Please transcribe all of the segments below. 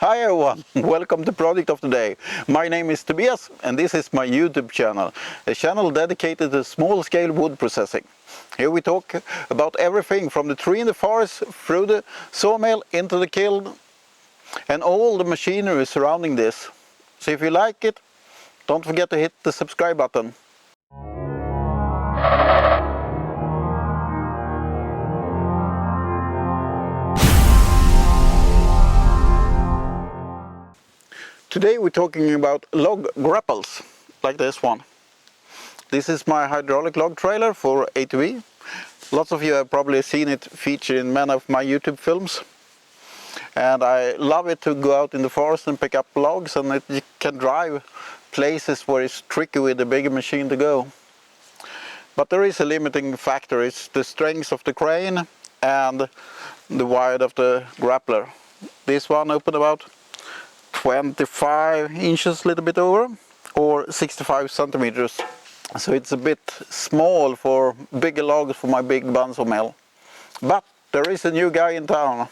Hi everyone, welcome to Project of the Day. My name is Tobias and this is my YouTube channel, a channel dedicated to small-scale wood processing. Here we talk about everything from the tree in the forest through the sawmill into the kiln and all the machinery surrounding this. So if you like it, don't forget to hit the subscribe button. Today we're talking about log grapples, like this one. This is my hydraulic log trailer for ATV. Lots of you have probably seen it featured in many of my YouTube films. And I love it to go out in the forest and pick up logs, and you can drive places where it's tricky with a bigger machine to go. But there is a limiting factor, it's the strength of the crane and the width of the grappler. This one opened about 25 inches, a little bit over, or 65 centimeters. So it's a bit small for bigger logs for my big bandsaw mill. But there is a new guy in town.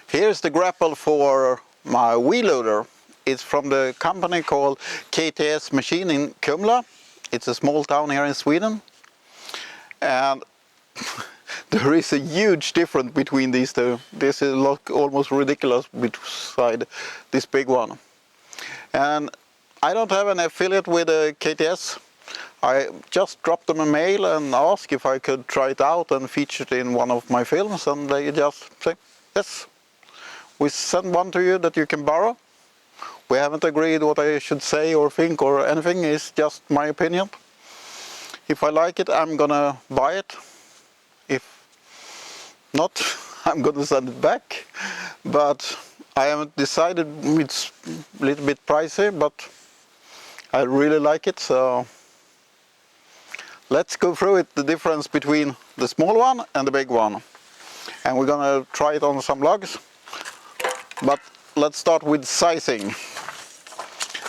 Here's the grapple for my wheel loader. It's from the company called K.T.S machine in Kumla. It's a small town here in Sweden. And there is a huge difference between these two. This is almost ridiculous beside this big one. And I don't have an affiliate with K.T.S. I just dropped them a mail and asked if I could try it out and feature it in one of my films, and they just say, yes, we send one to you that you can borrow. We haven't agreed what I should say or think or anything, it's just my opinion. If I like it, I'm gonna buy it. If not, I'm gonna send it back. But I haven't decided, it's a little bit pricey, but I really like it, so let's go through it, the difference between the small one and the big one. And we're gonna try it on some logs. But let's start with sizing.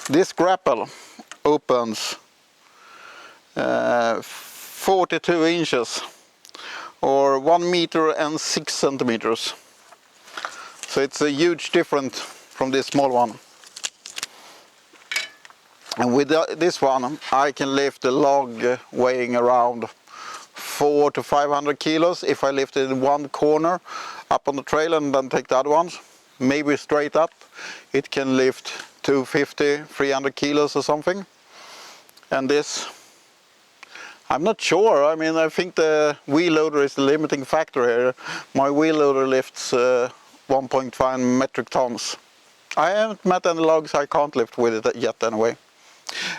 This grapple opens 42 inches or 1 meter and 6 centimeters. So it's a huge difference from this small one. And with this one I can lift a log weighing around 400 to 500 kilos if I lift it in one corner up on the trailer and then take the other ones. Maybe straight up it can lift 250, 300 kilos or something. And this, I'm not sure. I mean, I think the wheel loader is the limiting factor here. My wheel loader lifts 1.5 metric tons. I haven't met any logs I can't lift with it yet anyway.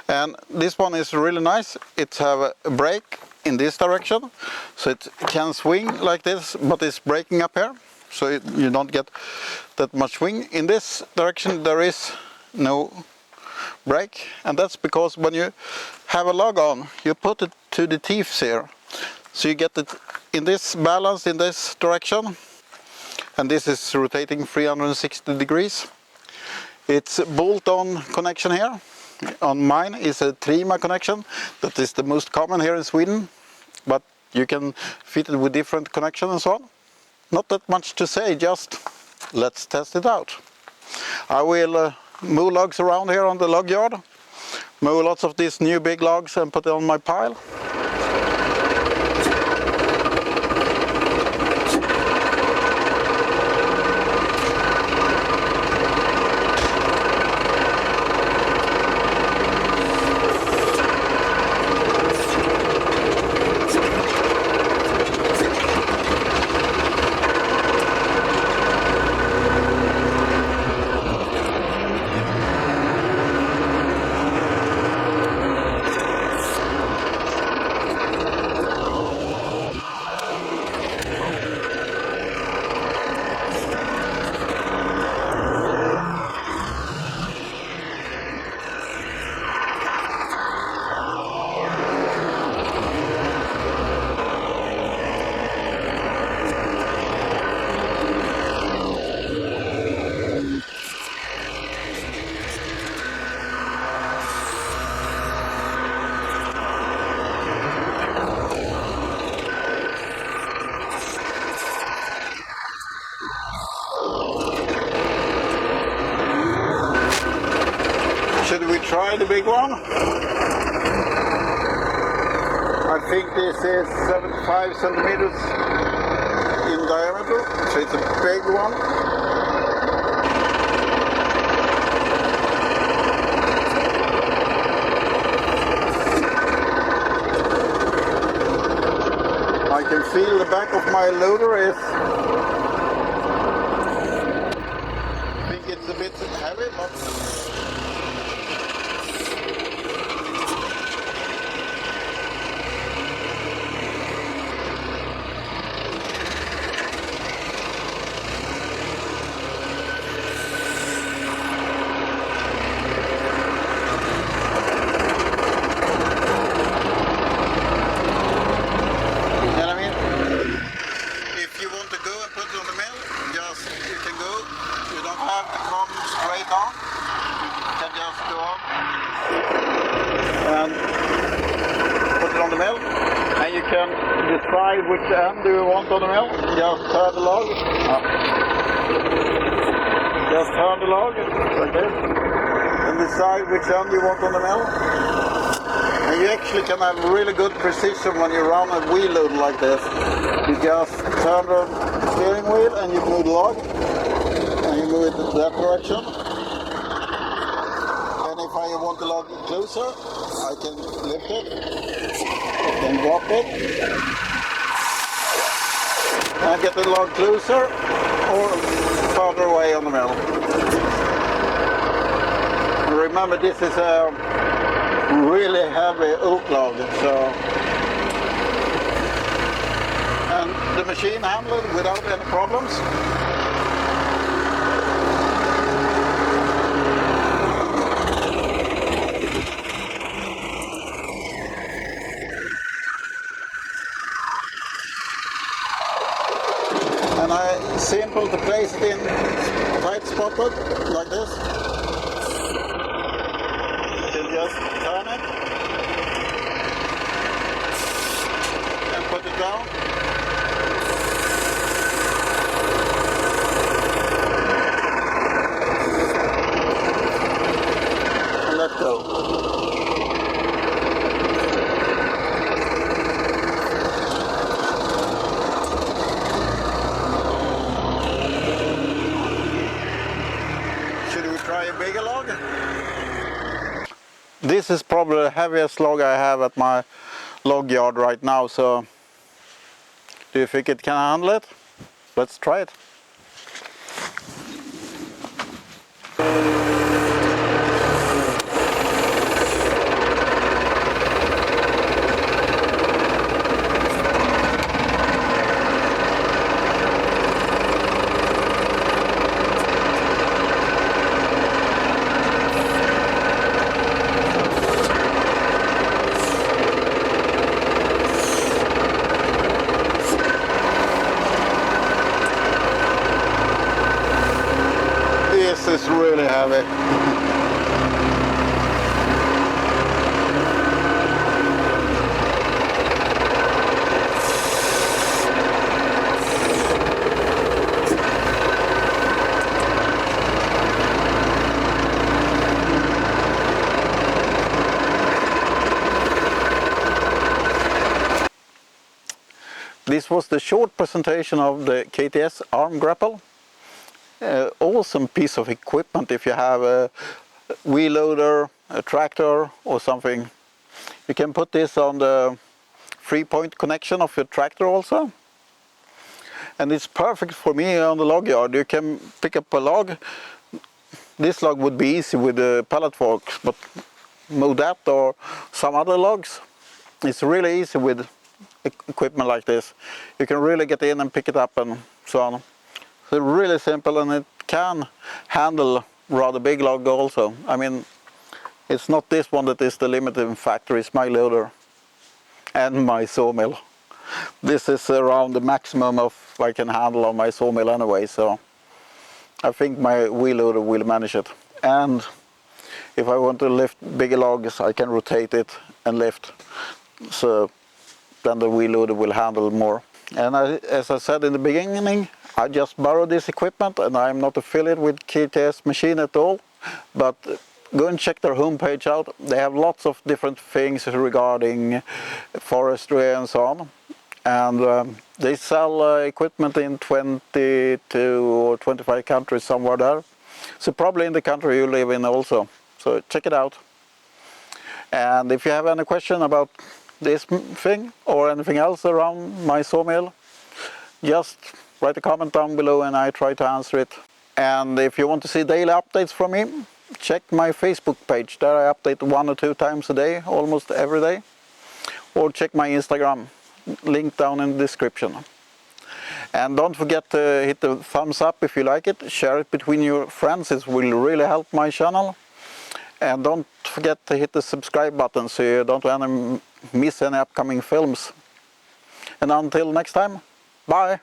And this one is really nice. It has a brake in this direction, so it can swing like this, but it's braking up here, so you don't get that much swing. In this direction there is no brake, and that's because when you have a log on, you put it to the teeth here, so you get it in this balance in this direction, and this is rotating 360 degrees. It's a bolt-on connection here. On mine is a Trima connection. That is the most common here in Sweden, but you can fit it with different connections and so on. Not that much to say, just let's test it out. I will move logs around here on the log yard, move lots of these new big logs and put it on my pile. Should we try the big one? I think this is 75 centimeters in diameter, so it's a big one. I can feel the back of my loader is, I think it's a bit heavy, but decide which end do you want on the mill. Just turn the log. Just turn the log like this and decide which end you want on the mill. And you actually can have really good precision when you run a wheel load like this. You just turn the steering wheel and you move the log and you move it in that direction. And if I want the log closer, I can lift it and drop it. And get the log closer or further away on the mill. Remember, this is a really heavy oak log, so and the machine handled without any problems. And simple to place it in tight spotted like this. You can just turn it and put it down. And let go. Bigger log. This is probably the heaviest log I have at my log yard right now, so do you think it can handle it? Let's try it. This is really heavy. This was the short presentation of the K.T.S arm grapple. Awesome piece of equipment if you have a wheel loader, a tractor or something. You can put this on the 3-point connection of your tractor also. And it's perfect for me on the log yard. You can pick up a log. This log would be easy with the pallet forks, but move that or some other logs. It's really easy with equipment like this. You can really get in and pick it up and so on. So really simple, and it can handle rather big log also. I mean, it's not this one that is the limiting factor, it's my loader and my sawmill. This is around the maximum of I can handle on my sawmill anyway, so I think my wheel loader will manage it. And if I want to lift bigger logs, I can rotate it and lift, so then the wheel loader will handle more. And as I said in the beginning, I just borrowed this equipment and I'm not affiliated with K.T.S machine at all, but go and check their homepage out. They have lots of different things regarding forestry and so on. And they sell equipment in 22 or 25 countries, somewhere there. So probably in the country you live in also. So check it out. And if you have any question about this thing or anything else around my sawmill, just write a comment down below and I try to answer it. And if you want to see daily updates from me, check my Facebook page. There I update 1 or 2 times a day, almost every day. Or check my Instagram, link down in the description. And don't forget to hit the thumbs up if you like it. Share it between your friends, it will really help my channel. And don't forget to hit the subscribe button so you don't want to miss any upcoming films. And until next time, bye!